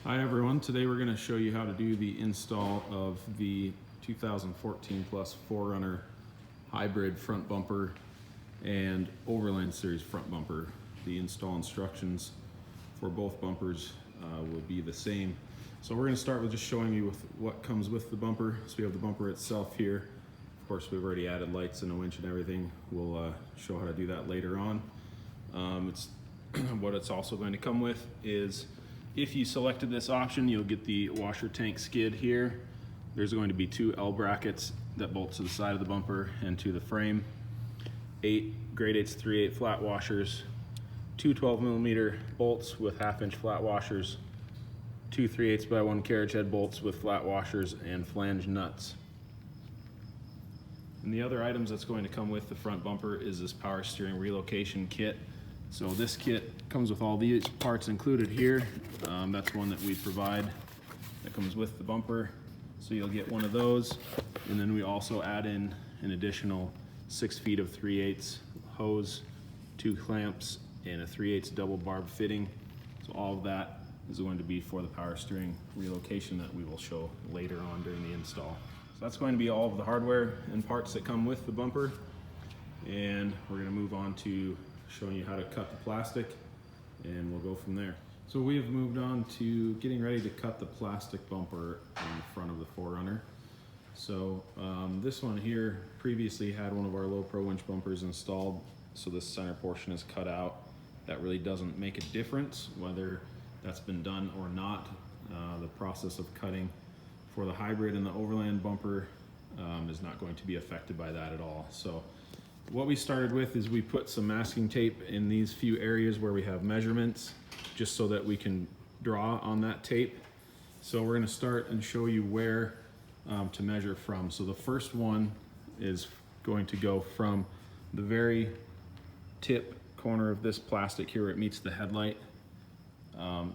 Hi everyone, today we're going to show you how to do the install of the 2014 plus 4Runner hybrid front bumper and Overland series front bumper. The install instructions for both bumpers will be the same. So we're going to start with just showing you what comes with the bumper. So we have the bumper itself here. Of course, we've already added lights and a winch and everything. We'll show how to do that later on. What it's also going to come with is, if you selected this option, you'll get the washer tank skid here. There's going to be two L brackets that bolt to the side of the bumper and to the frame. 8 grade 8s 3/8 flat washers, two 12mm bolts with 1/2 inch flat washers, two 3/8 by 1 carriage head bolts with flat washers and flange nuts. And the other items that's going to come with the front bumper is this power steering relocation kit. So this kit comes with all these parts included here. That's one that we provide that comes with the bumper. So you'll get one of those. And then we also add in an additional 6 feet of 3/8 hose, 2 clamps, and a 3/8 double barb fitting. So all of that is going to be for the power steering relocation that we will show later on during the install. So that's going to be all of the hardware and parts that come with the bumper. And we're going to move on to showing you how to cut the plastic, and we'll go from there. So we have moved on to getting ready to cut the plastic bumper in the front of the 4Runner. So this one here previously had one of our low pro winch bumpers installed, so this center portion is cut out. That really doesn't make a difference whether that's been done or not. The process of cutting for the hybrid and the Overland bumper is not going to be affected by that at all. So what we started with is we put some masking tape in these few areas where we have measurements, just so that we can draw on that tape. So we're going to start and show you where to measure from. So the first one is going to go from the very tip corner of this plastic here where it meets the headlight,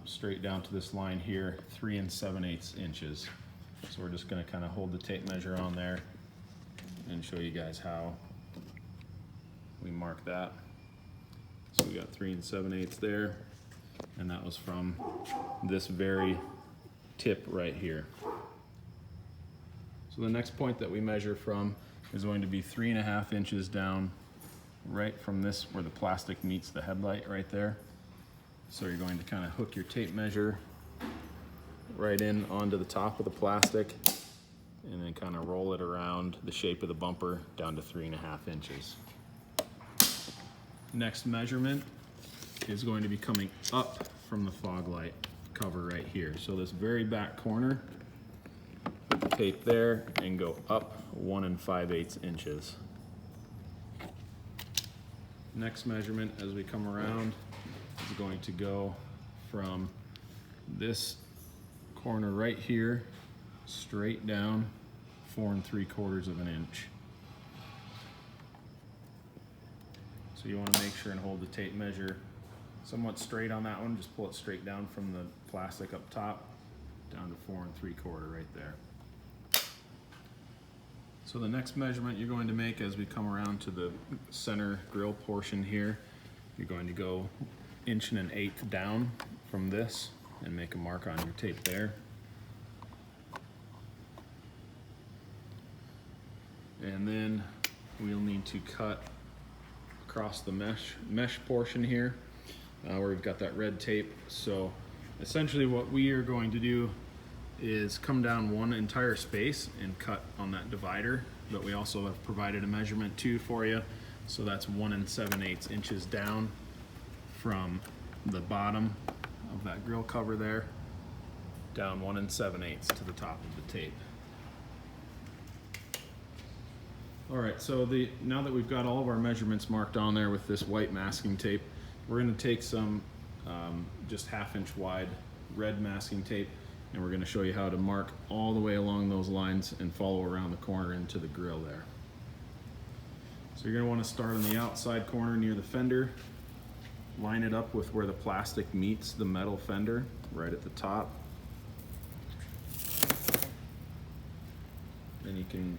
straight down to this line here, 3 7/8 inches. So we're just going to kind of hold the tape measure on there and show you guys how we mark that. So we got 3 7/8 there, and that was from this very tip right here. So the next point that we measure from is going to be 3.5 inches down, right from this where the plastic meets the headlight right there. So you're going to kind of hook your tape measure right in onto the top of the plastic and then kind of roll it around the shape of the bumper down to 3.5 inches. Next measurement is going to be coming up from the fog light cover right here. So this very back corner, put the tape there and go up 1 5/8 inches. Next measurement as we come around is going to go from this corner right here straight down 4 3/4 of an inch. So you want to make sure and hold the tape measure somewhat straight on that one. Just pull it straight down from the plastic up top down to 4 3/4 right there. So the next measurement you're going to make as we come around to the center grill portion here, you're going to go 1 1/8 down from this and make a mark on your tape there. And then we'll need to cut across the mesh portion here where we've got that red tape. So essentially what we are going to do is come down one entire space and cut on that divider, but we also have provided a measurement too for you. So that's 1 7/8 inches down from the bottom of that grill cover there, down 1 7/8 to the top of the tape. All right, so now that we've got all of our measurements marked on there with this white masking tape, we're going to take some just 1/2 inch wide red masking tape, and we're going to show you how to mark all the way along those lines and follow around the corner into the grill there. So you're going to want to start on the outside corner near the fender, line it up with where the plastic meets the metal fender right at the top. Then you can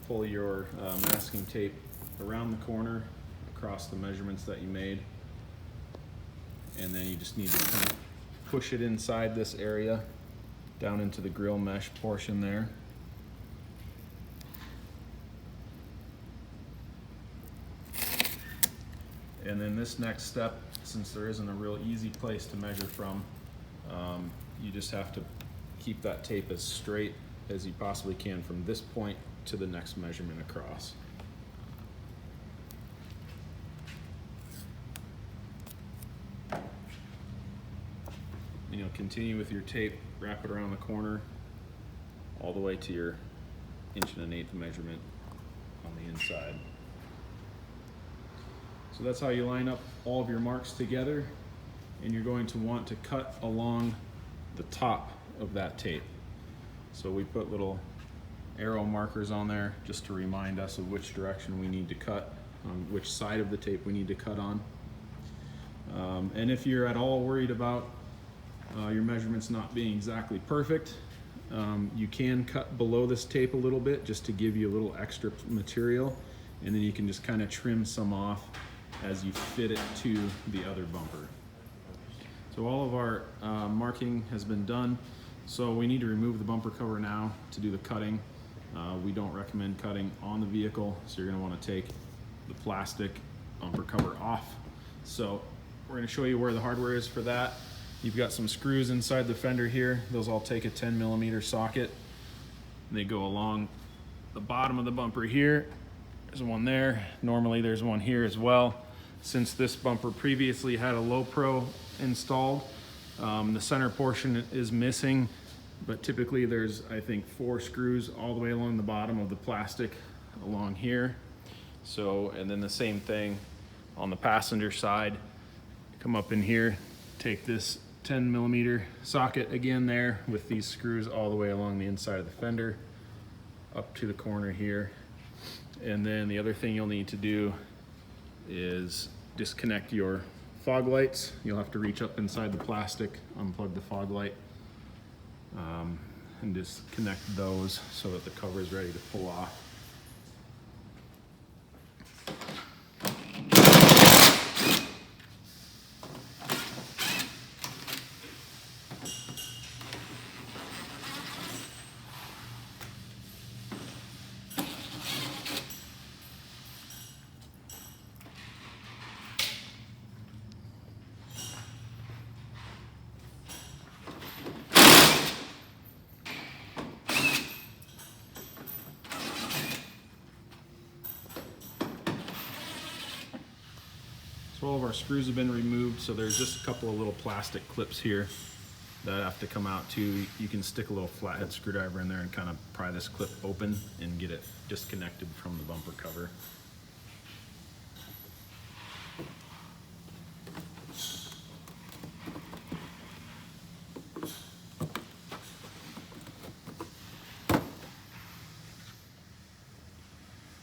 pull your masking tape around the corner across the measurements that you made, and then you just need to kind of push it inside this area, down into the grill mesh portion there. And then this next step, since there isn't a real easy place to measure from, you just have to keep that tape as straight as you possibly can from this point to the next measurement across. And you'll continue with your tape, wrap it around the corner all the way to your 1 1/8" measurement on the inside. So that's how you line up all of your marks together, and you're going to want to cut along the top of that tape. So we put little arrow markers on there just to remind us of which direction we need to cut, which side of the tape we need to cut on. And if you're at all worried about your measurements not being exactly perfect, you can cut below this tape a little bit just to give you a little extra material, and then you can just kind of trim some off as you fit it to the other bumper. So all of our marking has been done, so we need to remove the bumper cover now to do the cutting. We don't recommend cutting on the vehicle, so you're going to want to take the plastic bumper cover off. So we're going to show you where the hardware is for that. You've got some screws inside the fender here. Those all take a 10mm socket. They go along the bottom of the bumper here. There's one there. Normally there's one here as well. Since this bumper previously had a low pro installed, the center portion is missing, but typically there's, I think, 4 screws all the way along the bottom of the plastic along here. So, and then the same thing on the passenger side. Come up in here, take this 10mm socket again there with these screws all the way along the inside of the fender up to the corner here. And then the other thing you'll need to do is disconnect your fog lights. You'll have to reach up inside the plastic, unplug the fog light, and disconnect those so that the cover is ready to pull off. So all of our screws have been removed, so there's just a couple of little plastic clips here that have to come out too. You can stick a little flathead screwdriver in there and kind of pry this clip open and get it disconnected from the bumper cover.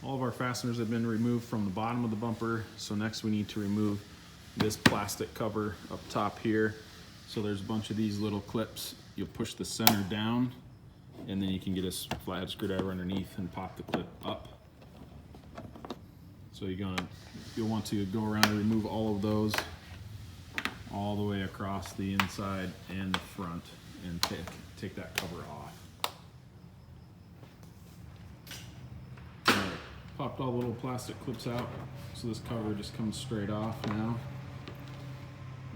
All of our fasteners have been removed from the bottom of the bumper, so next we need to remove this plastic cover up top here. So there's a bunch of these little clips. You'll push the center down, and then you can get a flathead screwdriver underneath and pop the clip up. So you'll want to go around and remove all of those all the way across the inside and the front, and take that cover off. Popped all the little plastic clips out, so this cover just comes straight off now.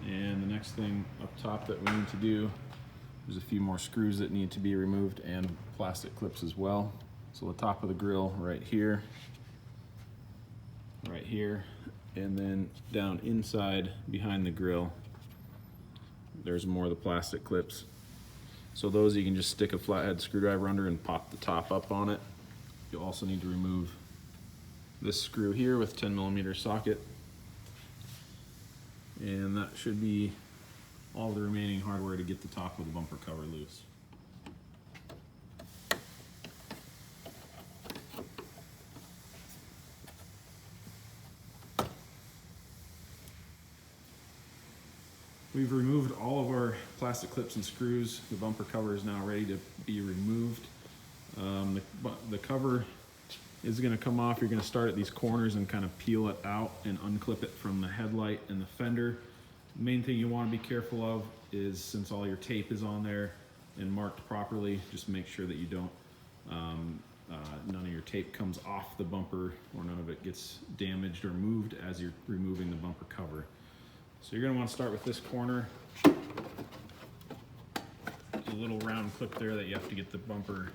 And the next thing up top that we need to do, there's a few more screws that need to be removed and plastic clips as well. So the top of the grill right here, and then down inside behind the grill, there's more of the plastic clips. So those you can just stick a flathead screwdriver under and pop the top up on it. You'll also need to remove this screw here with 10mm socket, and that should be all the remaining hardware to get the top of the bumper cover loose. We've removed all of our plastic clips and screws. The bumper cover is now ready to be removed. The cover is going to come off. You're going to start at these corners and kind of peel it out and unclip it from the headlight and the fender. Main thing you want to be careful of is, since all your tape is on there and marked properly, just make sure that you don't, none of your tape comes off the bumper or none of it gets damaged or moved as you're removing the bumper cover. So you're going to want to start with this corner. There's a little round clip there that you have to get the bumper,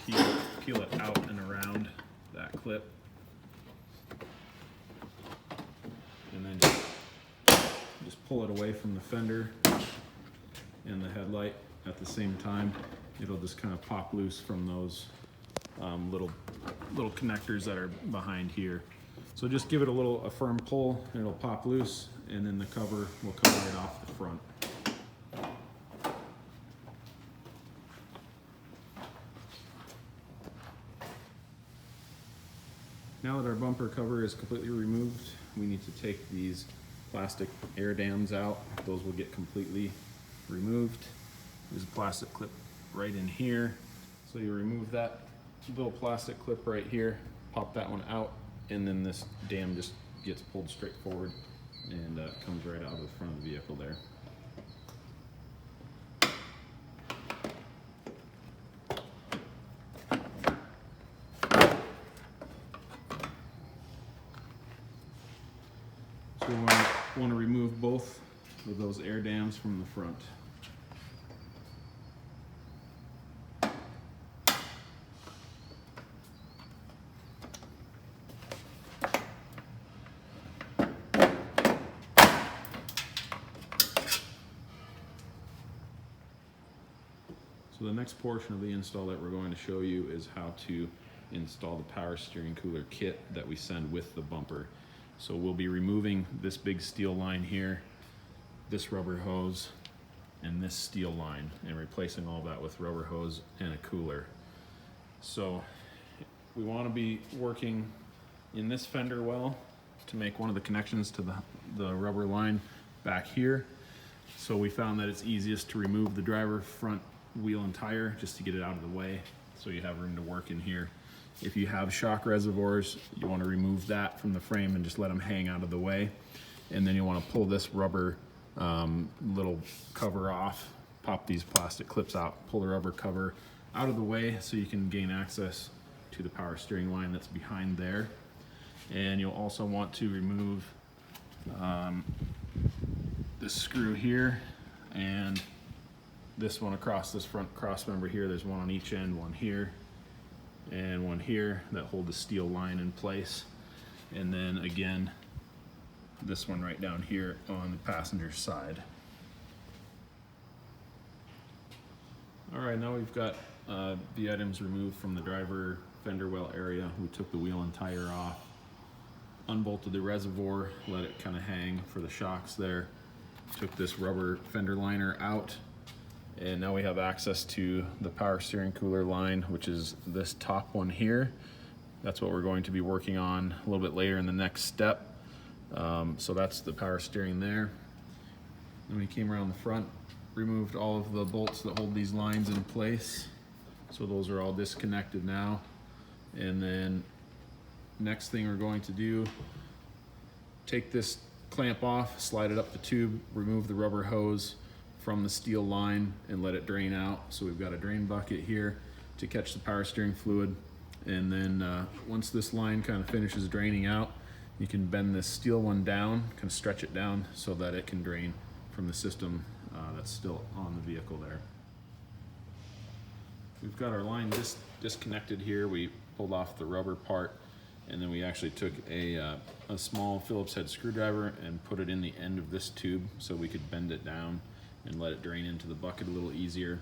peel it out and around that clip. And then just pull it away from the fender and the headlight at the same time. It'll just kind of pop loose from those little connectors that are behind here. So just give it a firm pull and it'll pop loose, and then the cover will come right off the front. Now that our bumper cover is completely removed, we need to take these plastic air dams out. Those will get completely removed. There's a plastic clip right in here. So you remove that little plastic clip right here, pop that one out, and then this dam just gets pulled straight forward and comes right out of the front of the vehicle there. So we want to remove both of those air dams from the front. So the next portion of the install that we're going to show you is how to install the power steering cooler kit that we send with the bumper. So we'll be removing this big steel line here, this rubber hose, and this steel line, and replacing all that with rubber hose and a cooler. So we want to be working in this fender well to make one of the connections to the rubber line back here. So we found that it's easiest to remove the driver front wheel and tire just to get it out of the way, so you have room to work in here. If you have shock reservoirs, you want to remove that from the frame and just let them hang out of the way. And then you want to pull this rubber little cover off, pop these plastic clips out, pull the rubber cover out of the way so you can gain access to the power steering line that's behind there. And you'll also want to remove this screw here and this one across this front cross member here. There's one on each end, one here and one here, that hold the steel line in place. And then again, this one right down here on the passenger side. All right, now we've got the items removed from the driver fender well area. We took the wheel and tire off, unbolted the reservoir, let it kind of hang for the shocks there, took this rubber fender liner out, and now we have access to the power steering cooler line, which is this top one here. That's what we're going to be working on a little bit later in the next step. So that's the power steering there. Then we came around the front, removed all of the bolts that hold these lines in place. So those are all disconnected now. And then next thing we're going to do, take this clamp off, slide it up the tube, remove the rubber hose from the steel line and let it drain out. So we've got a drain bucket here to catch the power steering fluid. And then once this line kind of finishes draining out, you can bend this steel one down, kind of stretch it down so that it can drain from the system that's still on the vehicle there. We've got our line disconnected here. We pulled off the rubber part, and then we actually took a small Phillips head screwdriver and put it in the end of this tube so we could bend it down and let it drain into the bucket a little easier.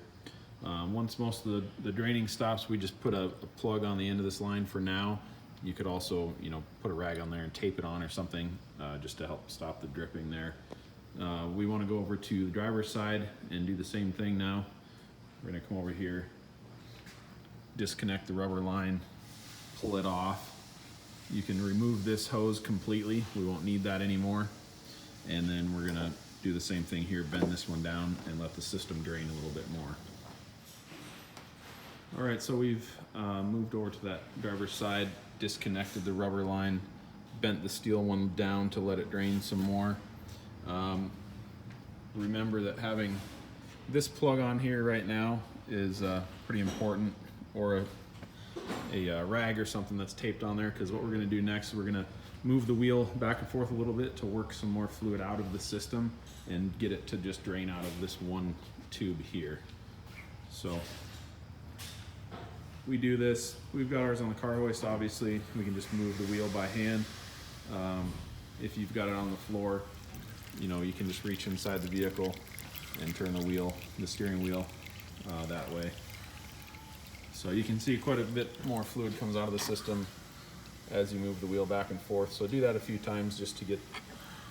Once most of the draining stops, we just put a plug on the end of this line for now. You could also, put a rag on there and tape it on or something just to help stop the dripping there. We want to go over to the driver's side and do the same thing now. We're going to come over here, disconnect the rubber line, pull it off. You can remove this hose completely. We won't need that anymore. And then we're going to do the same thing here, bend this one down and let the system drain a little bit more. All right, so we've moved over to that driver's side, disconnected the rubber line, bent the steel one down to let it drain some more. Remember that having this plug on here right now is pretty important, or a rag or something that's taped on there, because what we're going to do next, we're going to move the wheel back and forth a little bit to work some more fluid out of the system and get it to just drain out of this one tube here. So we do this, we've got ours on the car hoist, obviously. We can just move the wheel by hand. If you've got it on the floor, you know, you can just reach inside the vehicle and turn the wheel, the steering wheel, that way. So you can see quite a bit more fluid comes out of the system as you move the wheel back and forth. So do that a few times just to get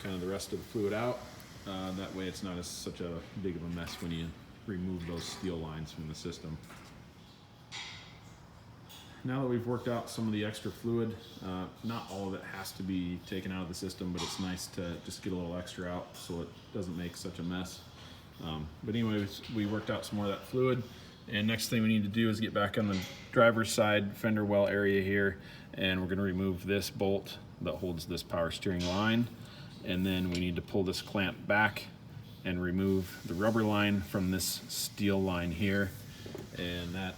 kind of the rest of the fluid out. That way it's not such a big of a mess when you remove those steel lines from the system. Now that we've worked out some of the extra fluid, not all of it has to be taken out of the system, but it's nice to just get a little extra out so it doesn't make such a mess. But anyways, we worked out some more of that fluid, and next thing we need to do is get back on the driver's side fender well area here, and we're going to remove this bolt that holds this power steering line, and then we need to pull this clamp back and remove the rubber line from this steel line here. And that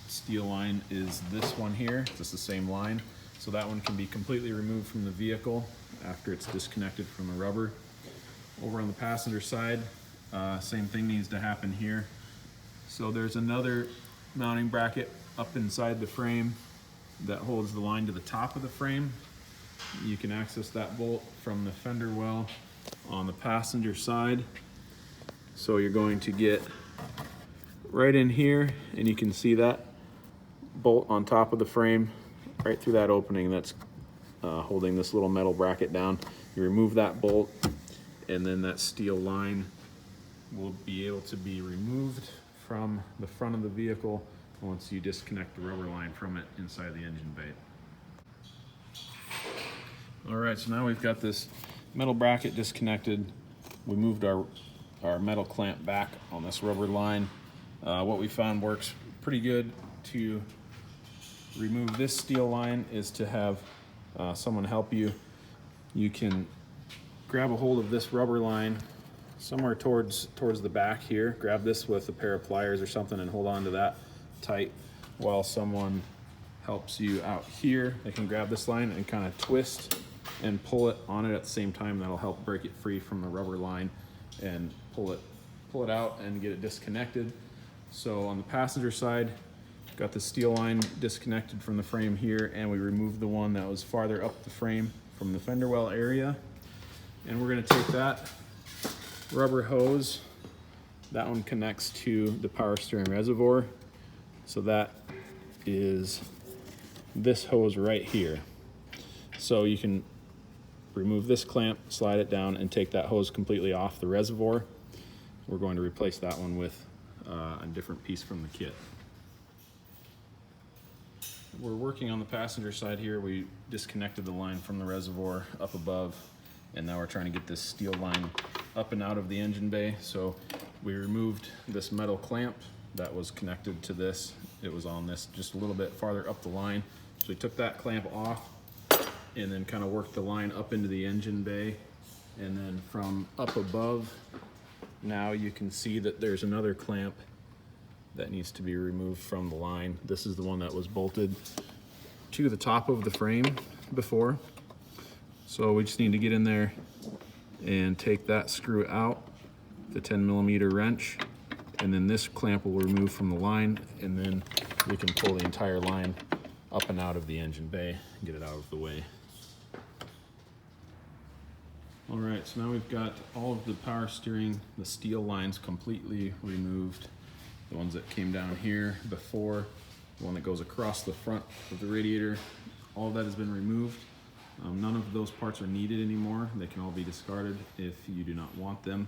steel line is this one here. It's the same line, so that one can be completely removed from the vehicle after it's disconnected from the rubber. Over on the passenger side, same thing needs to happen here. So there's another mounting bracket up inside the frame that holds the line to the top of the frame. You can access that bolt from the fender well on the passenger side. So you're going to get right in here, and you can see that bolt on top of the frame right through that opening that's holding this little metal bracket down. You remove that bolt, and then that steel line will be able to be removed from the front of the vehicle once you disconnect the rubber line from it inside the engine bay. All right, so now we've got this metal bracket disconnected. We moved our metal clamp back on this rubber line. What we found works pretty good to remove this steel line is to have someone help you. You can grab a hold of this rubber line somewhere towards the back here. Grab this with a pair of pliers or something and hold on to that tight while someone helps you out here. They can grab this line and kind of twist and pull it on it at the same time. That'll help break it free from the rubber line and pull it out and get it disconnected. So on the passenger side, got the steel line disconnected from the frame here, and we removed the one that was farther up the frame from the fender well area. And we're going to take that rubber hose, that one connects to the power steering reservoir. So that is this hose right here. So you can remove this clamp, slide it down, and take that hose completely off the reservoir. We're going to replace that one with a different piece from the kit. We're working on the passenger side here. We disconnected the line from the reservoir up above, and now we're trying to get this steel line up and out of the engine bay. So we removed this metal clamp that was connected to this. It was on this just a little bit farther up the line. So we took that clamp off and then kind of worked the line up into the engine bay. And then from up above, now you can see that there's another clamp that needs to be removed from the line. This is the one that was bolted to the top of the frame before. So we just need to get in there and take that screw out, the 10mm wrench, and then this clamp will remove from the line, and then we can pull the entire line up and out of the engine bay and get it out of the way. All right, so now we've got all of the power steering, the steel lines completely removed. The ones that came down here before, the one that goes across the front of the radiator, all of that has been removed. None of those parts are needed anymore. They can all be discarded if you do not want them.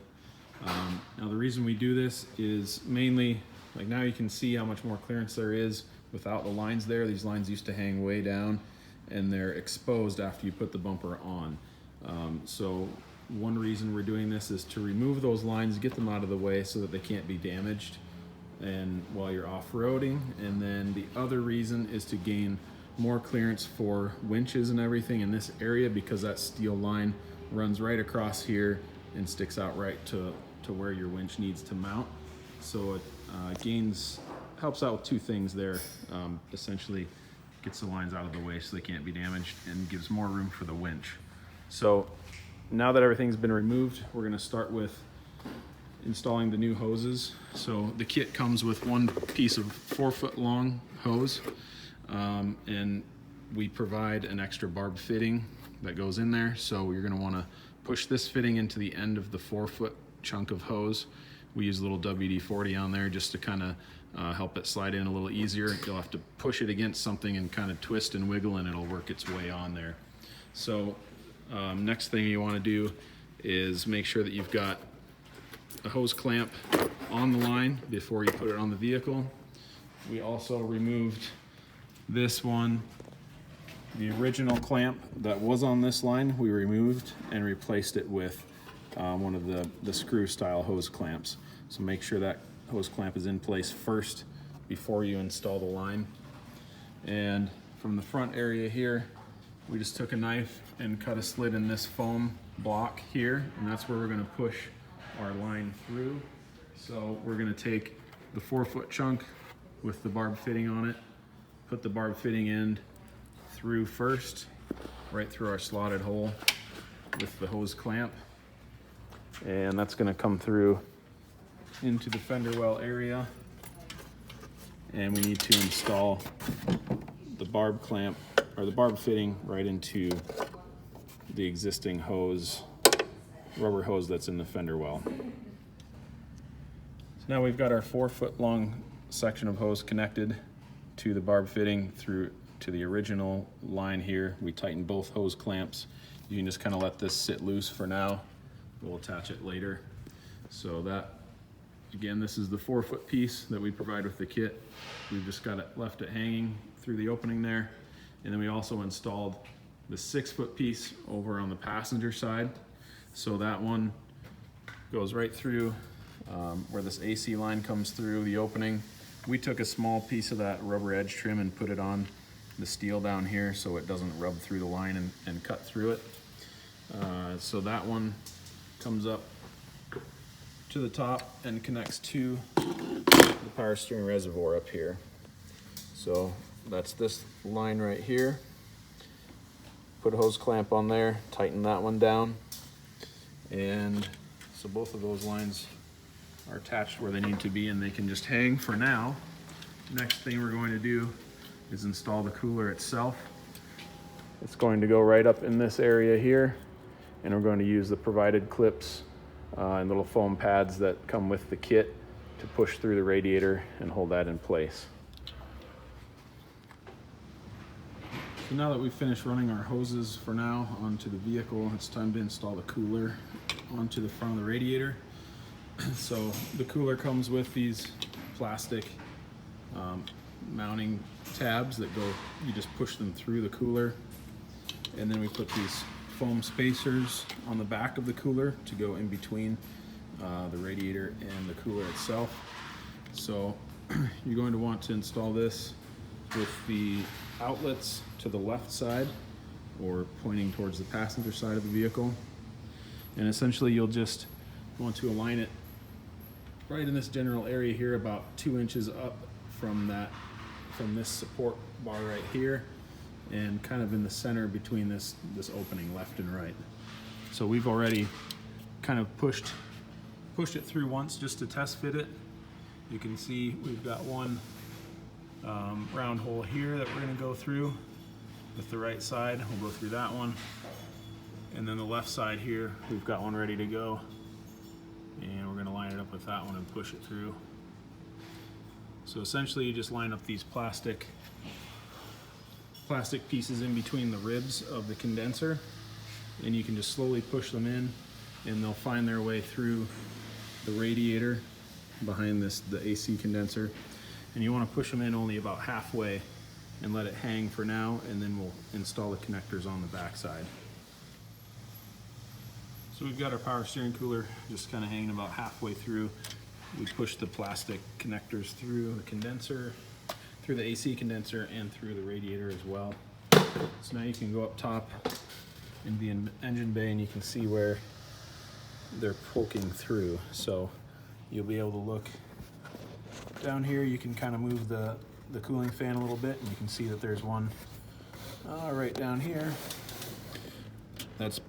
Now the reason we do this is mainly, like now you can see how much more clearance there is without the lines there. These lines used to hang way down, and they're exposed after you put the bumper on. So one reason we're doing this is to remove those lines, get them out of the way so that they can't be damaged and while you're off-roading. And then the other reason is to gain more clearance for winches and everything in this area, because that steel line runs right across here and sticks out right to where your winch needs to mount. So it helps out with two things there. Essentially gets the lines out of the way so they can't be damaged and gives more room for the winch. So now that everything's been removed, we're going to start with installing the new hoses. So the kit comes with one piece of 4-foot long hose, and we provide an extra barb fitting that goes in there. So you're going to want to push this fitting into the end of the 4-foot chunk of hose. We use a little WD-40 on there just to kind of help it slide in a little easier. You'll have to push it against something and kind of twist and wiggle, and it'll work its way on there. So next thing you want to do is make sure that you've got a hose clamp on the line before you put it on the vehicle. We also removed this one. The original clamp that was on this line we removed and replaced it with one of the screw style hose clamps. So make sure that hose clamp is in place first before you install the line. And from the front area here, we just took a knife and cut a slit in this foam block here, and that's where we're going to push our line through. So we're going to take the 4-foot chunk with the barb fitting on it, put the barb fitting end through first, right through our slotted hole with the hose clamp, and that's going to come through into the fender well area. And we need to install the barb clamp or the barb fitting right into the existing hose, rubber hose that's in the fender well. So now we've got our 4-foot long section of hose connected to the barb fitting through to the original line here. We tighten both hose clamps. You can just kind of let this sit loose for now. We'll attach it later. So that, again, this is the 4-foot piece that we provide with the kit. We've just got it left it hanging through the opening there. And then we also installed the 6-foot piece over on the passenger side. So that one goes right through where this AC line comes through the opening. We took a small piece of that rubber edge trim and put it on the steel down here so it doesn't rub through the line and cut through it. So that one comes up to the top and connects to the power steering reservoir up here. So that's this line right here. Put a hose clamp on there, tighten that one down, and so both of those lines are attached where they need to be, and they can just hang for now. Next thing we're going to do is install the cooler itself. It's going to go right up in this area here, and we're going to use the provided clips and little foam pads that come with the kit to push through the radiator and hold that in place. So now that we've finished running our hoses for now onto the vehicle, it's time to install the cooler onto the front of the radiator. So the cooler comes with these plastic mounting tabs that go, you just push them through the cooler, and then we put these foam spacers on the back of the cooler to go in between the radiator and the cooler itself. So you're going to want to install this with the outlets to the left side or pointing towards the passenger side of the vehicle, and essentially you'll just want to align it right in this general area here, about 2 inches up from this support bar right here, and kind of in the center between this opening left and right. So we've already kind of pushed it through once just to test fit it. You can see we've got one round hole here that we're going to go through with the right side. We'll go through that one, and then the left side here we've got one ready to go, and we're going to line it up with that one and push it through. So essentially you just line up these plastic pieces in between the ribs of the condenser, and you can just slowly push them in, and they'll find their way through the radiator behind the AC condenser. And you want to push them in only about halfway and let it hang for now, and then we'll install the connectors on the back side. So we've got our power steering cooler just kind of hanging about halfway through. We push the plastic connectors through the condenser, through the AC condenser, and through the radiator as well. So now you can go up top in the engine bay, and you can see where they're poking through. So you'll be able to look down here. You can kind of move the cooling fan a little bit, and you can see that there's one right down here that's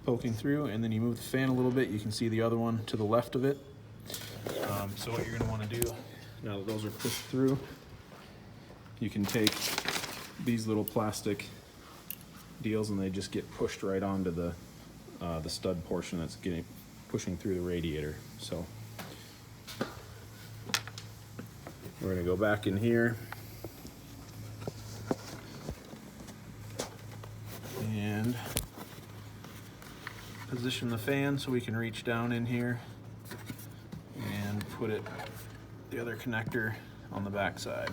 poking through, and then you move the fan a little bit, you can see the other one to the left of it. So what you're going to want to do, now that those are pushed through, you can take these little plastic deals and they just get pushed right onto the stud portion that's pushing through the radiator. So we're going to go back in here and position the fan so we can reach down in here and put the other connector on the back side.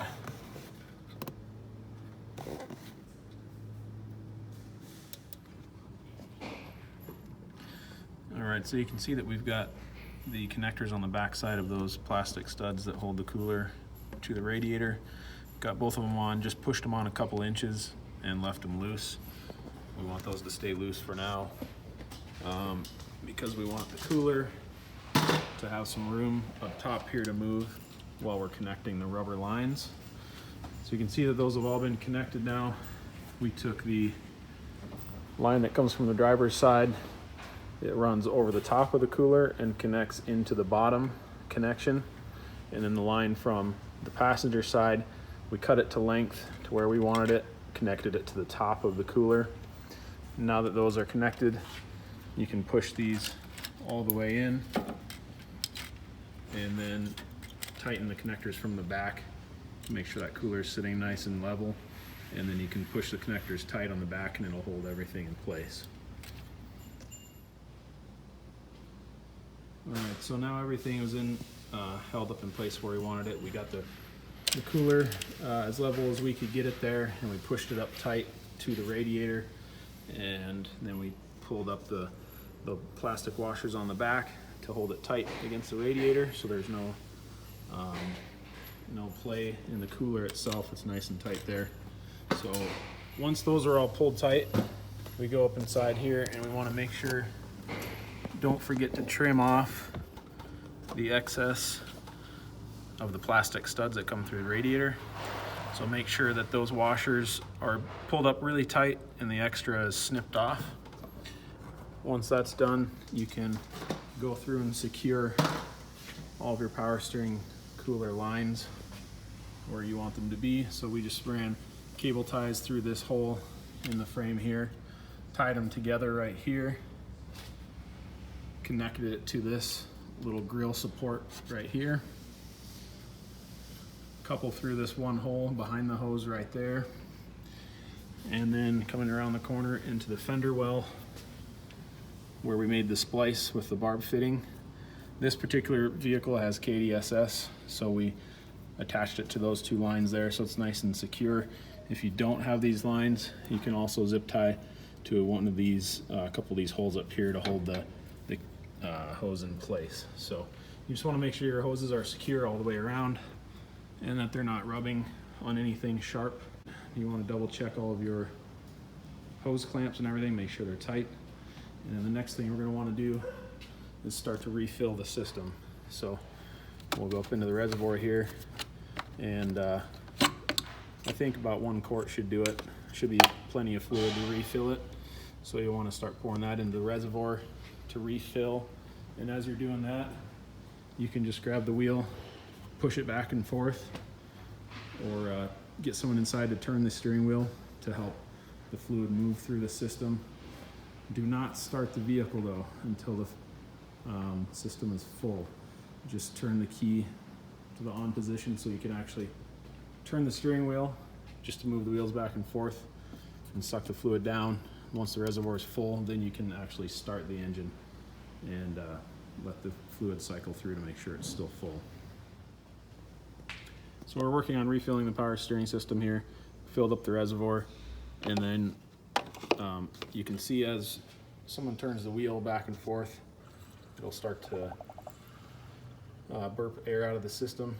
Alright, so you can see that we've got the connectors on the back side of those plastic studs that hold the cooler to the radiator. Got both of them on, just pushed them on a couple inches and left them loose. We want those to stay loose for now because we want the cooler to have some room up top here to move while we're connecting the rubber lines. So you can see that those have all been connected now. We took the line that comes from the driver's side. It runs over the top of the cooler and connects into the bottom connection. And then the line from the passenger side, we cut it to length to where we wanted it, connected it to the top of the cooler. Now that those are connected, you can push these all the way in and then tighten the connectors from the back to make sure that cooler is sitting nice and level. And then you can push the connectors tight on the back and it'll hold everything in place. All right, so now everything is held up in place where we wanted it. We got the cooler as level as we could get it there, and we pushed it up tight to the radiator, and then we pulled up the plastic washers on the back to hold it tight against the radiator, so there's no play in the cooler itself. It's nice and tight there. So once those are all pulled tight, we go up inside here and we want to make sure, don't forget to trim off the excess of the plastic studs that come through the radiator. So make sure that those washers are pulled up really tight and the extra is snipped off. Once that's done, you can go through and secure all of your power steering cooler lines where you want them to be. So we just ran cable ties through this hole in the frame here, tied them together right here, connected it to this little grill support right here, couple through this one hole behind the hose right there, and then coming around the corner into the fender well where we made the splice with the barb fitting. This particular vehicle has KDSS, so we attached it to those two lines there so it's nice and secure. If you don't have these lines, you can also zip tie to one of these, a couple of these holes up here to hold the hose in place. So you just want to make sure your hoses are secure all the way around and that they're not rubbing on anything sharp. You want to double check all of your hose clamps and everything, make sure they're tight. And then the next thing we're going to want to do is start to refill the system. So we'll go up into the reservoir here, and I think about 1 quart should do it. Should be plenty of fluid to refill it. So you want to start pouring that into the reservoir to refill. And as you're doing that, you can just grab the wheel, push it back and forth, or get someone inside to turn the steering wheel to help the fluid move through the system. Do not start the vehicle though until the system is full. Just turn the key to the on position so you can actually turn the steering wheel just to move the wheels back and forth and suck the fluid down. Once the reservoir is full, then you can actually start the engine and let the fluid cycle through to make sure it's still full. So we're working on refilling the power steering system here. Filled up the reservoir, and then you can see as someone turns the wheel back and forth, it'll start to burp air out of the system.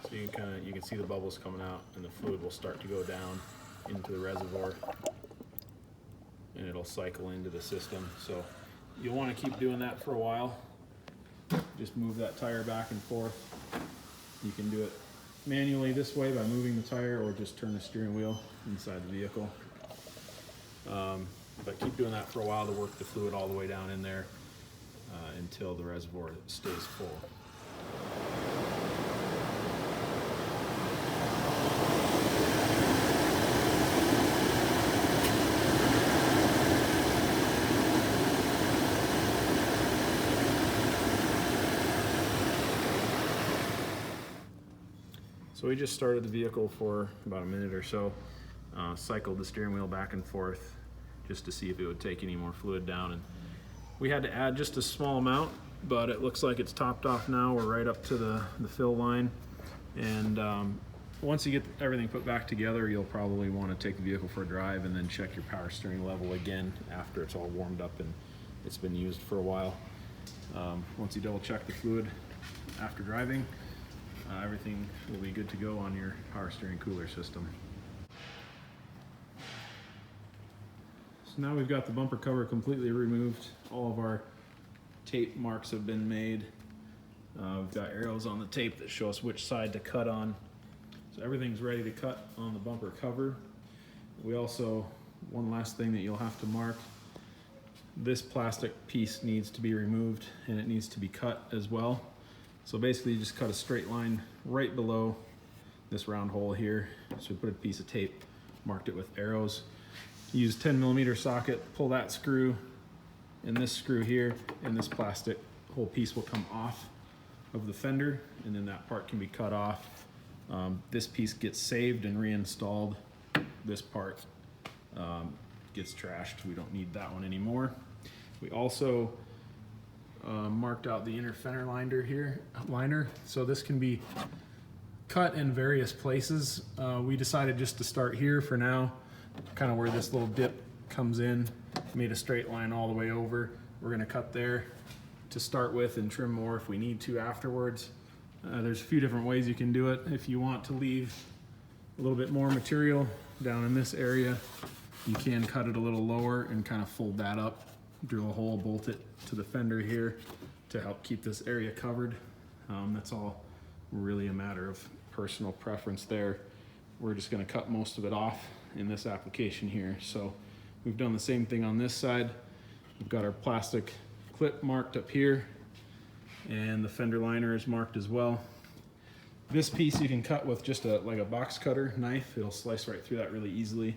So you can see the bubbles coming out, and the fluid will start to go down into the reservoir. and it'll cycle into the system. So you'll want to keep doing that for a while. Just move that tire back and forth. You can do it manually this way by moving the tire, or just turn the steering wheel inside the vehicle. But keep doing that for a while to work the fluid all the way down in there until the reservoir stays full. So we just started the vehicle for about a minute or so, cycled the steering wheel back and forth just to see if it would take any more fluid down. And we had to add just a small amount, but it looks like it's topped off now. We're right up to the fill line. And once you get everything put back together, you'll probably want to take the vehicle for a drive and then check your power steering level again after it's all warmed up and it's been used for a while. Once you double check the fluid after driving, everything will be good to go on your power steering cooler system. So now we've got the bumper cover completely removed. All of our tape marks have been made. We've got arrows on the tape that show us which side to cut on. So everything's ready to cut on the bumper cover. We also, one last thing that you'll have to mark, this plastic piece needs to be removed and it needs to be cut as well. So basically you just cut a straight line right below this round hole here. So we put a piece of tape, marked it with arrows. Use 10mm socket, pull that screw and this screw here, and this plastic whole piece will come off of the fender, and then that part can be cut off. This piece gets saved and reinstalled. This part gets trashed. We don't need that one anymore. We also marked out the inner fender liner. So this can be cut in various places. We decided just to start here for now, kind of where this little dip comes in. Made a straight line all the way over. We're gonna cut there to start with and trim more if we need to afterwards. There's a few different ways you can do it. If you want to leave a little bit more material down in this area, you can cut it a little lower and kind of fold that up, drill a hole, bolt it to the fender here to help keep this area covered. That's all really a matter of personal preference there. We're just gonna cut most of it off in this application here. So we've done the same thing on this side. We've got our plastic clip marked up here, and the fender liner is marked as well. This piece you can cut with just like a box cutter knife. It'll slice right through that really easily.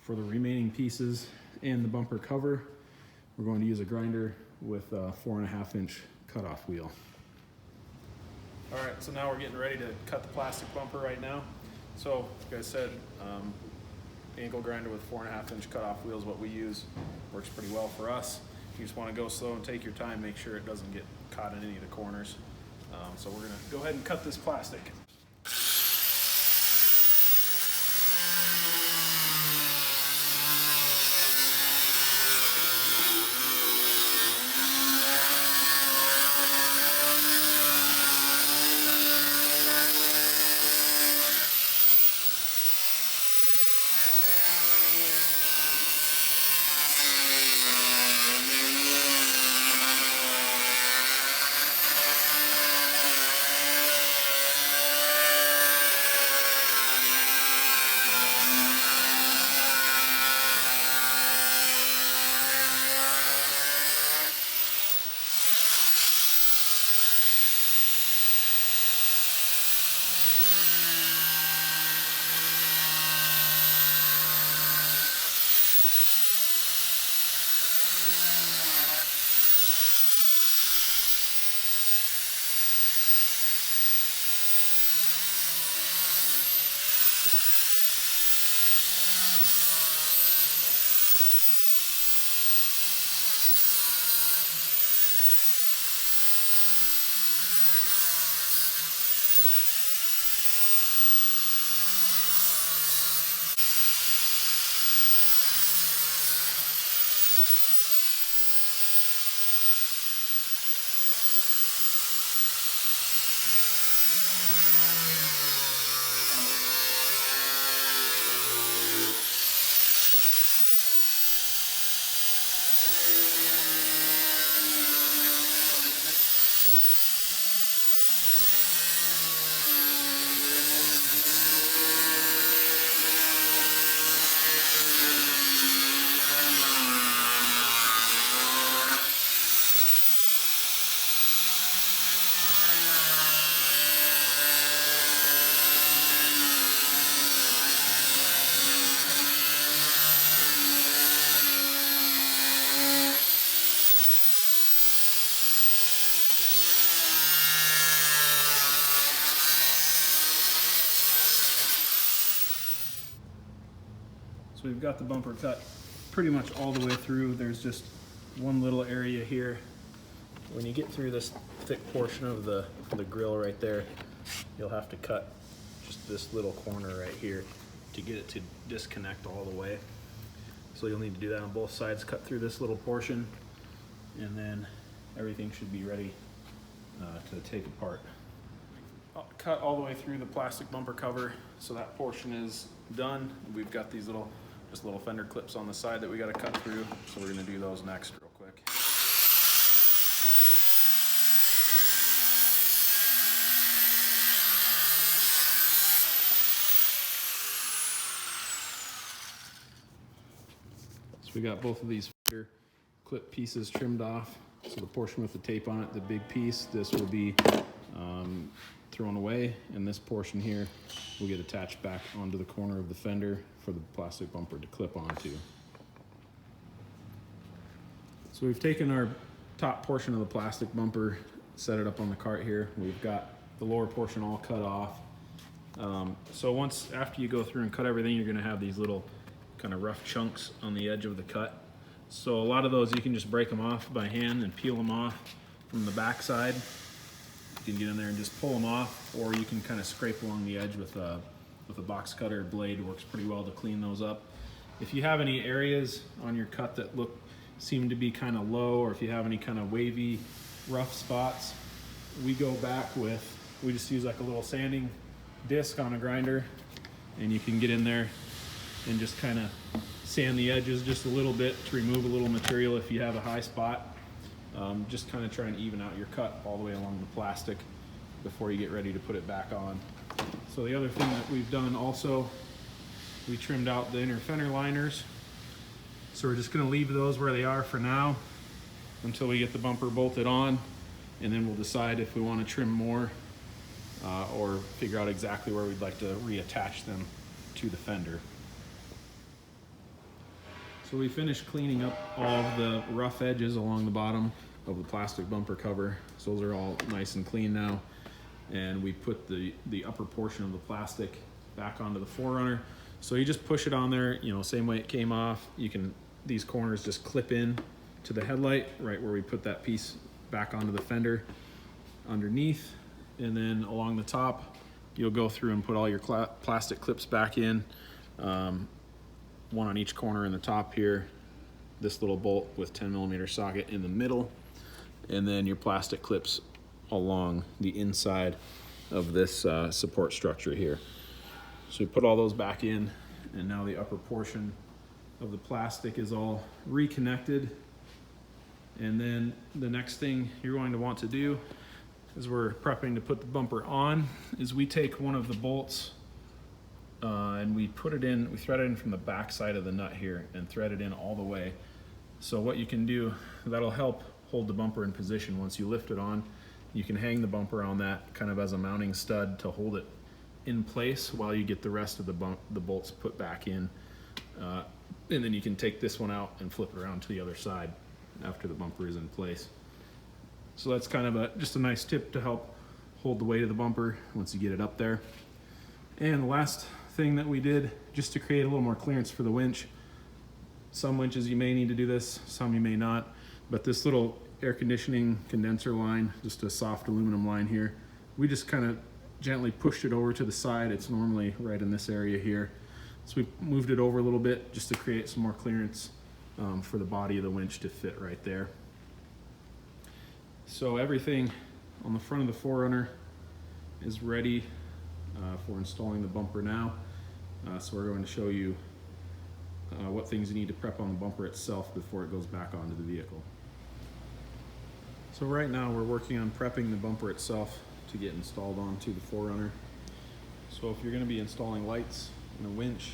For the remaining pieces and the bumper cover, we're going to use a grinder with a 4.5-inch cutoff wheel. All right, so now we're getting ready to cut the plastic bumper right now. So, like I said, angle grinder with 4.5-inch cutoff wheel is what we use. Works pretty well for us. You just want to go slow and take your time, make sure it doesn't get caught in any of the corners. So we're gonna go ahead and cut this plastic. So we've got the bumper cut pretty much all the way through. There's just one little area here. When you get through this thick portion of the grill right there, you'll have to cut just this little corner right here to get it to disconnect all the way. So you'll need to do that on both sides, cut through this little portion, and then everything should be ready to take apart. I'll cut all the way through the plastic bumper cover, so that portion is done. We've got these just little fender clips on the side that we got to cut through, so we're going to do those next real quick. So we got both of these fender clip pieces trimmed off. So the portion with the tape on it, the big piece, this will be thrown away, and this portion here will get attached back onto the corner of the fender for the plastic bumper to clip onto. So we've taken our top portion of the plastic bumper, set it up on the cart here. We've got the lower portion all cut off. So after you go through and cut everything, you're gonna have these little kind of rough chunks on the edge of the cut. So a lot of those you can just break them off by hand and peel them off from the back side. You can get in there and just pull them off, or you can kind of scrape along the edge with a box cutter blade. It works pretty well to clean those up. If you have any areas on your cut that seem to be kind of low, or if you have any kind of wavy, rough spots, we just use like a little sanding disc on a grinder, and you can get in there and just kind of sand the edges just a little bit to remove a little material if you have a high spot. Just kind of try and even out your cut all the way along the plastic before you get ready to put it back on. So the other thing that we've done also, we trimmed out the inner fender liners. So we're just going to leave those where they are for now until we get the bumper bolted on, and then we'll decide if we want to trim more or figure out exactly where we'd like to reattach them to the fender. So we finished cleaning up all of the rough edges along the bottom of the plastic bumper cover. So those are all nice and clean now. And we put the upper portion of the plastic back onto the 4runner. So you just push it on there, same way it came off. These corners just clip in to the headlight right where we put that piece back onto the fender underneath. And then along the top, you'll go through and put all your plastic clips back in. One on each corner in the top here, this little bolt with 10mm socket in the middle, and then your plastic clips along the inside of this support structure here. So we put all those back in, and now the upper portion of the plastic is all reconnected. And then the next thing you're going to want to do as we're prepping to put the bumper on is we take one of the bolts and we thread it in from the back side of the nut here and thread it in all the way. So what you can do, that'll help hold the bumper in position. Once you lift it on, you can hang the bumper on that kind of as a mounting stud to hold it in place while you get the rest of the bolts put back in. And then you can take this one out and flip it around to the other side after the bumper is in place. So that's kind of just a nice tip to help hold the weight of the bumper once you get it up there. And the last thing that we did, just to create a little more clearance for the winch, some winches you may need to do this, some you may not, but this little air conditioning condenser line, just a soft aluminum line here, we just kind of gently pushed it over to the side. It's normally right in this area here. So we moved it over a little bit just to create some more clearance for the body of the winch to fit right there. So everything on the front of the 4runner is ready for installing the bumper now. So we're going to show you what things you need to prep on the bumper itself before it goes back onto the vehicle. So right now we're working on prepping the bumper itself to get installed onto the 4runner. So if you're going to be installing lights and a winch,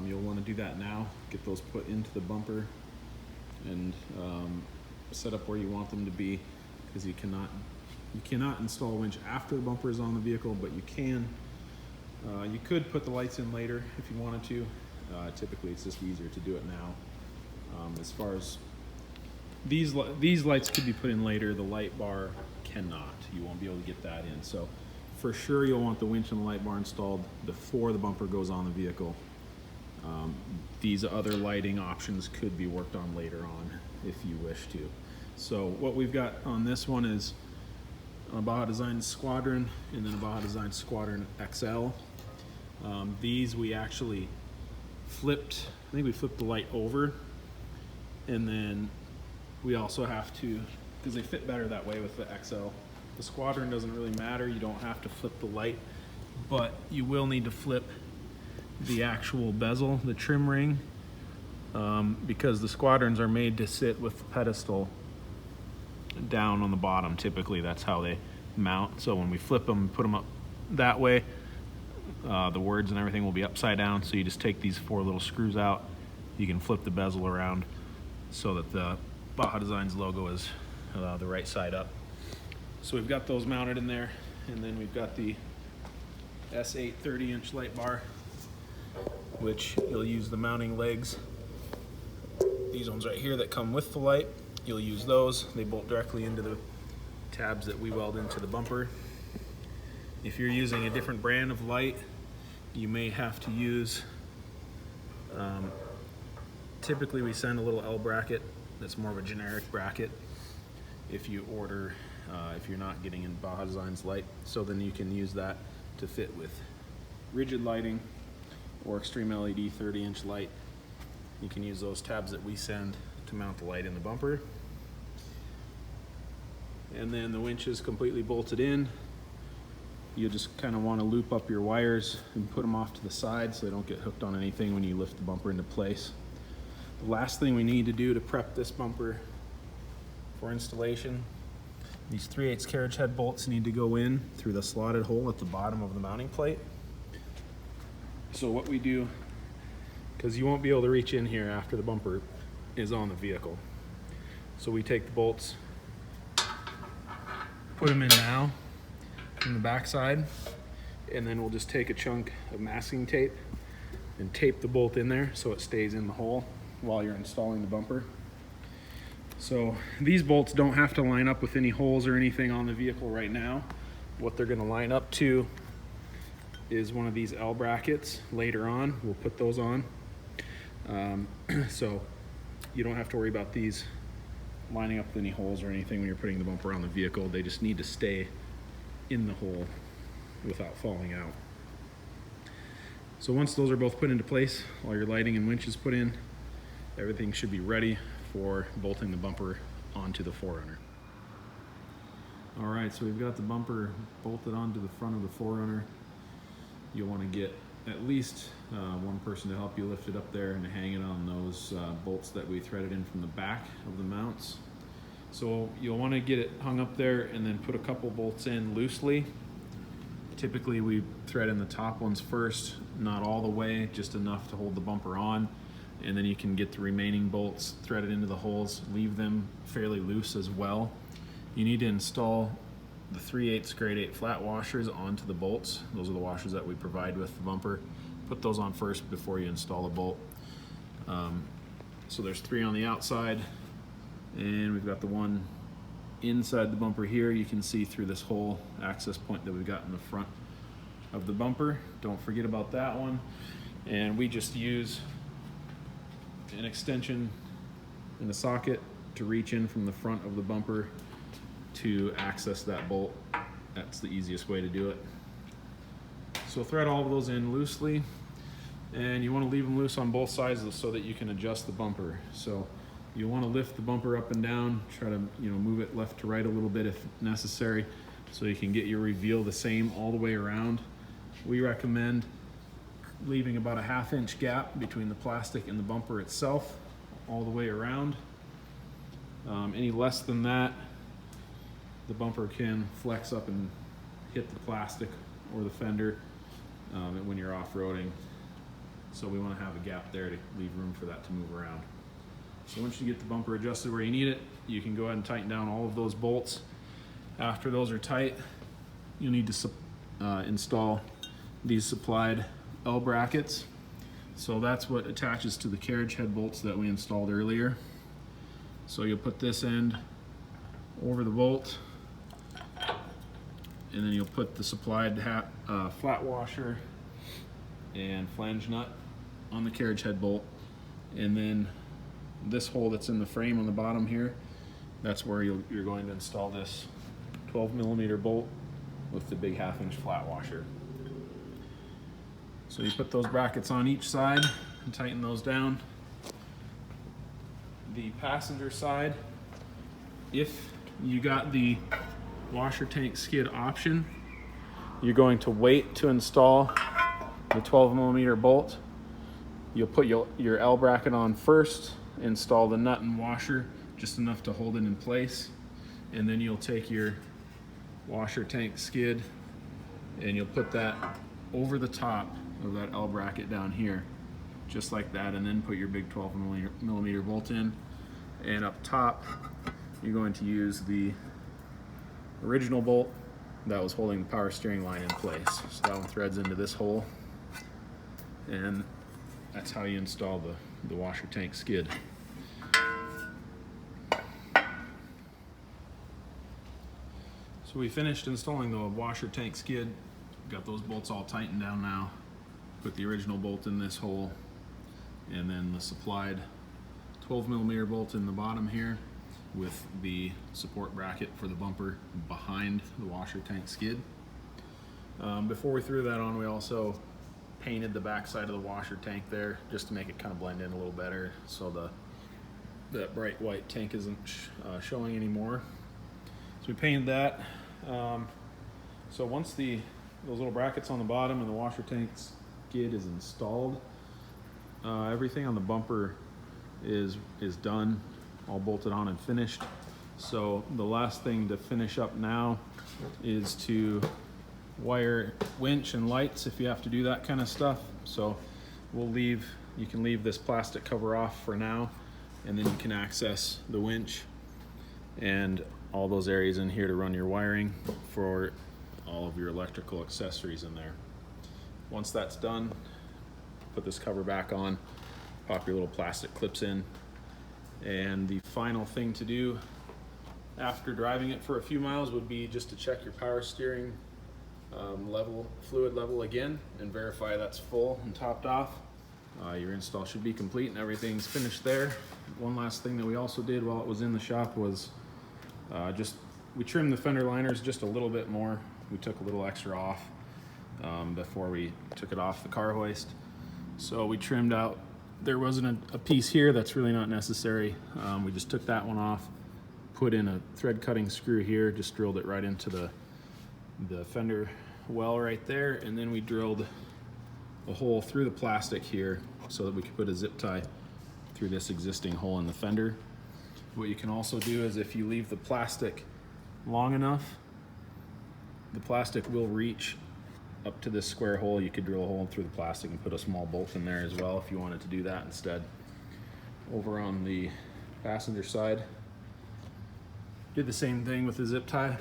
you'll want to do that now. Get those put into the bumper and set up where you want them to be, because you cannot install a winch after the bumper is on the vehicle, but you can. You could put the lights in later if you wanted to. Typically it's just easier to do it now. As far as these lights could be put in later, the light bar cannot. You won't be able to get that in. So for sure you'll want the winch and the light bar installed before the bumper goes on the vehicle. These other lighting options could be worked on later on if you wish to. So what we've got on this one is a Baja Design Squadron and then a Baja Design Squadron XL. These we actually flipped, I think we flipped the light over, and then we also have to, because they fit better that way with the XL. The Squadron doesn't really matter, you don't have to flip the light, but you will need to flip the actual bezel, the trim ring, because the Squadrons are made to sit with the pedestal down on the bottom. Typically that's how they mount. So when we flip them, put them up that way, the words and everything will be upside down. So you just take these 4 little screws out, you can flip the bezel around so that the Baja Designs logo is the right side up. So we've got those mounted in there, and then we've got the S8 30-inch light bar, which you'll use the mounting legs. These ones right here that come with the light, you'll use those. They bolt directly into the tabs that we weld into the bumper. If you're using a different brand of light, you may have to use, typically we send a little L bracket that's more of a generic bracket if you order, if you're not getting in Baja Designs light. So then you can use that to fit with rigid lighting or extreme LED 30-inch light. You can use those tabs that we send to mount the light in the bumper. And then the winch is completely bolted in. You just kind of want to loop up your wires and put them off to the side so they don't get hooked on anything when you lift the bumper into place. The last thing we need to do to prep this bumper for installation, these 3/8 carriage head bolts need to go in through the slotted hole at the bottom of the mounting plate. So what we do, because you won't be able to reach in here after the bumper is on the vehicle. So we take the bolts, put them in now in the back side, and then we'll just take a chunk of masking tape and tape the bolt in there so it stays in the hole while you're installing the bumper. So these bolts don't have to line up with any holes or anything on the vehicle right now. What they're going to line up to is one of these L brackets. Later on we'll put those on, so you don't have to worry about these lining up with any holes or anything when you're putting the bumper on the vehicle. They just need to stay in the hole without falling out. So once those are both put into place, all your lighting and winch is put in, everything should be ready for bolting the bumper onto the 4Runner. All right, so we've got the bumper bolted onto the front of the 4Runner. You'll want to get at least one person to help you lift it up there and hang it on those bolts that we threaded in from the back of the mounts. So you'll want to get it hung up there and then put a couple bolts in loosely. Typically we thread in the top ones first, not all the way, just enough to hold the bumper on, and then you can get the remaining bolts threaded into the holes, leave them fairly loose as well. You need to install the 3/8 grade 8 flat washers onto the bolts. Those are the washers that we provide with the bumper. Put those on first before you install the bolt. So there's 3 on the outside, and we've got the one inside the bumper here. You can see through this whole access point that we've got in the front of the bumper. Don't forget about that one. And we just use an extension in the socket to reach in from the front of the bumper to access that bolt. That's the easiest way to do it. So thread all of those in loosely, and you want to leave them loose on both sides so that you can adjust the bumper. So you want to lift the bumper up and down, try to move it left to right a little bit if necessary, so you can get your reveal the same all the way around. We recommend leaving about a 1/2 inch gap between the plastic and the bumper itself all the way around. Any less than that, the bumper can flex up and hit the plastic or the fender when you're off-roading. So we want to have a gap there to leave room for that to move around. So once you get the bumper adjusted where you need it, you can go ahead and tighten down all of those bolts. After those are tight, you'll need to install these supplied L brackets. So that's what attaches to the carriage head bolts that we installed earlier. So you'll put this end over the bolt, and then you'll put the supplied flat washer and flange nut on the carriage head bolt, and then this hole that's in the frame on the bottom here, that's where you're going to install this 12mm bolt with the big 1/2-inch flat washer. So you put those brackets on each side and tighten those down. The passenger side, if you got the washer tank skid option, you're going to wait to install the 12mm bolt. You'll put your L bracket on first, install the nut and washer just enough to hold it in place, and then you'll take your washer tank skid and you'll put that over the top of that L bracket down here, just like that, and then put your big 12mm bolt in. And up top, you're going to use the original bolt that was holding the power steering line in place. So that one threads into this hole, and that's how you install the washer tank skid. So we finished installing the washer tank skid. Got those bolts all tightened down now. Put the original bolt in this hole, and then the supplied 12mm bolt in the bottom here with the support bracket for the bumper behind the washer tank skid. Before we threw that on, we also painted the back side of the washer tank there just to make it kind of blend in a little better, so that bright white tank isn't showing anymore. So we painted that. So once those little brackets on the bottom and the washer tank skid is installed, everything on the bumper is done, all bolted on and finished. So the last thing to finish up now is to wire winch and lights if you have to do that kind of stuff. So you can leave this plastic cover off for now, and then you can access the winch and all those areas in here to run your wiring for all of your electrical accessories in there. Once that's done, put this cover back on, pop your little plastic clips in, and the final thing to do after driving it for a few miles would be just to check your power steering fluid level again and verify that's full and topped off. Your install should be complete and everything's finished there. One last thing that we also did while it was in the shop was we trimmed the fender liners just a little bit more. We took a little extra off before we took it off the car hoist. So we trimmed out, there wasn't a piece here that's really not necessary. We just took that one off, put in a thread cutting screw here, just drilled it right into the fender well right there, and then we drilled a hole through the plastic here so that we could put a zip tie through this existing hole in the fender. What you can also do is, if you leave the plastic long enough, the plastic will reach up to this square hole. You could drill a hole through the plastic and put a small bolt in there as well if you wanted to do that instead. Over on the passenger side, did the same thing with the zip tie.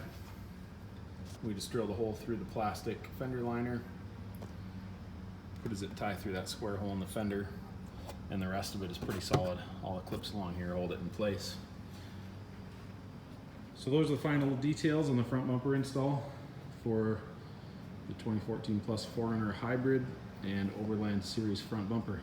We just drilled a hole through the plastic fender liner, put a zip tie through that square hole in the fender, and the rest of it is pretty solid. All the clips along here hold it in place. So those are the final details on the front bumper install for the 2014 Plus 4runner Hybrid and Overland Series front bumper.